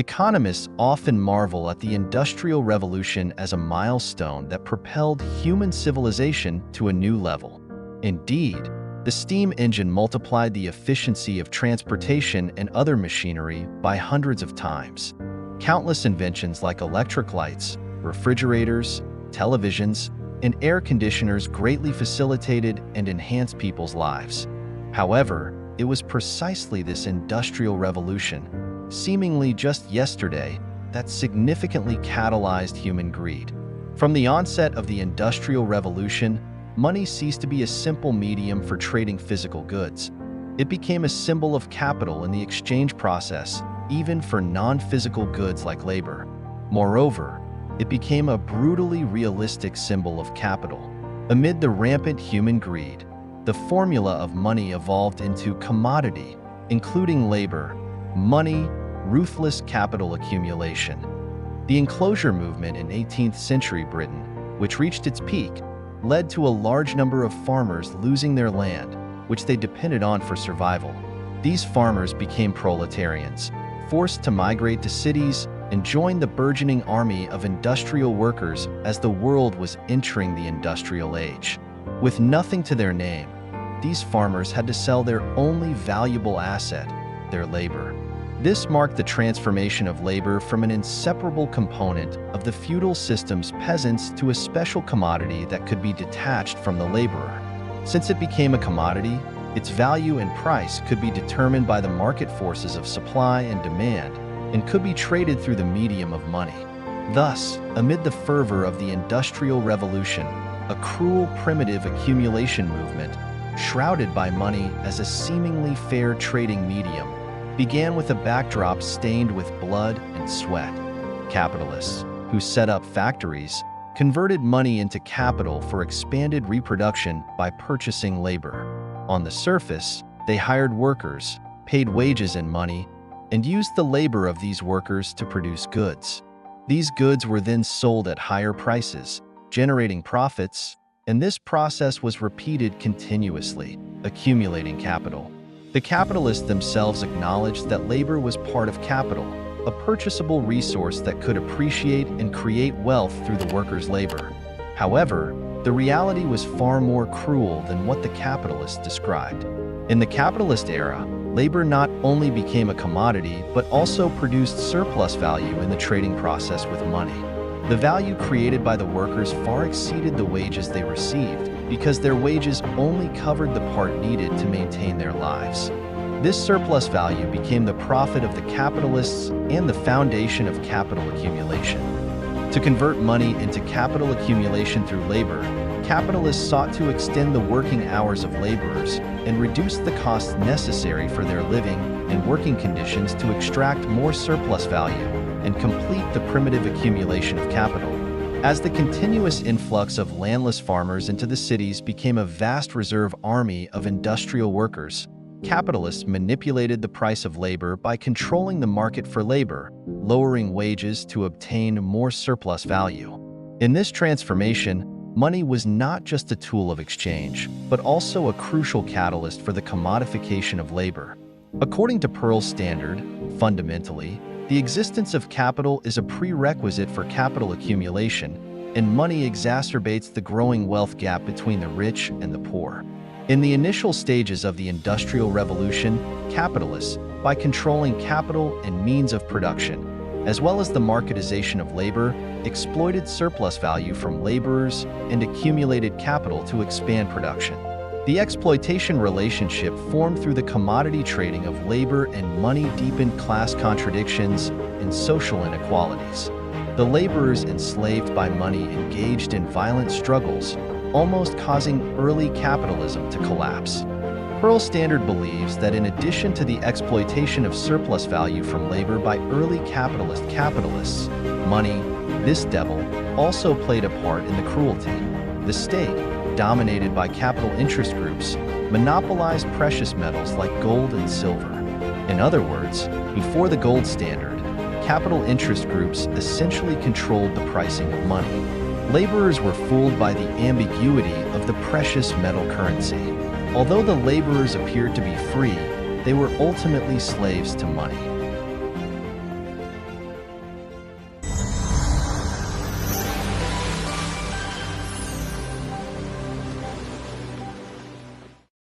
Economists often marvel at the Industrial Revolution as a milestone that propelled human civilization to a new level. Indeed, the steam engine multiplied the efficiency of transportation and other machinery by hundreds of times. Countless inventions like electric lights, refrigerators, televisions, and air conditioners greatly facilitated and enhanced people's lives. However, it was precisely this Industrial Revolution, seemingly just yesterday, that significantly catalyzed human greed. From the onset of the Industrial Revolution, money ceased to be a simple medium for trading physical goods. It became a symbol of capital in the exchange process, even for non-physical goods like labor. Moreover, it became a brutally realistic symbol of capital. Amid the rampant human greed, the formula of money evolved into commodity, including labor, money, ruthless capital accumulation. The enclosure movement in 18th century Britain, which reached its peak, led to a large number of farmers losing their land, which they depended on for survival. These farmers became proletarians, forced to migrate to cities and join the burgeoning army of industrial workers as the world was entering the industrial age. With nothing to their name, these farmers had to sell their only valuable asset, their labor. This marked the transformation of labor from an inseparable component of the feudal system's peasants to a special commodity that could be detached from the laborer. Since it became a commodity, its value and price could be determined by the market forces of supply and demand and could be traded through the medium of money. Thus, amid the fervor of the Industrial Revolution, a cruel, primitive accumulation movement, shrouded by money as a seemingly fair trading medium, began with a backdrop stained with blood and sweat. Capitalists, who set up factories, converted money into capital for expanded reproduction by purchasing labor. On the surface, they hired workers, paid wages in money, and used the labor of these workers to produce goods. These goods were then sold at higher prices, generating profits, and this process was repeated continuously, accumulating capital. The capitalists themselves acknowledged that labor was part of capital, a purchasable resource that could appreciate and create wealth through the workers' labor. However, the reality was far more cruel than what the capitalists described. In the capitalist era, labor not only became a commodity but also produced surplus value in the trading process with money. The value created by the workers far exceeded the wages they received because their wages only covered the part needed to maintain their lives. This surplus value became the profit of the capitalists and the foundation of capital accumulation. To convert money into capital accumulation through labor, capitalists sought to extend the working hours of laborers and reduce the costs necessary for their living and working conditions to extract more surplus value and complete the primitive accumulation of capital. As the continuous influx of landless farmers into the cities became a vast reserve army of industrial workers, capitalists manipulated the price of labor by controlling the market for labor, lowering wages to obtain more surplus value. In this transformation, money was not just a tool of exchange, but also a crucial catalyst for the commodification of labor. According to Pearl's standard, fundamentally, the existence of capital is a prerequisite for capital accumulation, and money exacerbates the growing wealth gap between the rich and the poor. In the initial stages of the Industrial Revolution, capitalists, by controlling capital and means of production, as well as the marketization of labor, exploited surplus value from laborers and accumulated capital to expand production. The exploitation relationship formed through the commodity trading of labor and money deepened class contradictions and social inequalities. The laborers enslaved by money engaged in violent struggles, almost causing early capitalism to collapse. Pearl's standard believes that in addition to the exploitation of surplus value from labor by early capitalists, money, this devil, also played a part in the cruelty. The state, dominated by capital interest groups, monopolized precious metals like gold and silver. In other words, before the gold standard, capital interest groups essentially controlled the pricing of money. Laborers were fooled by the ambiguity of the precious metal currency. Although the laborers appeared to be free, they were ultimately slaves to money.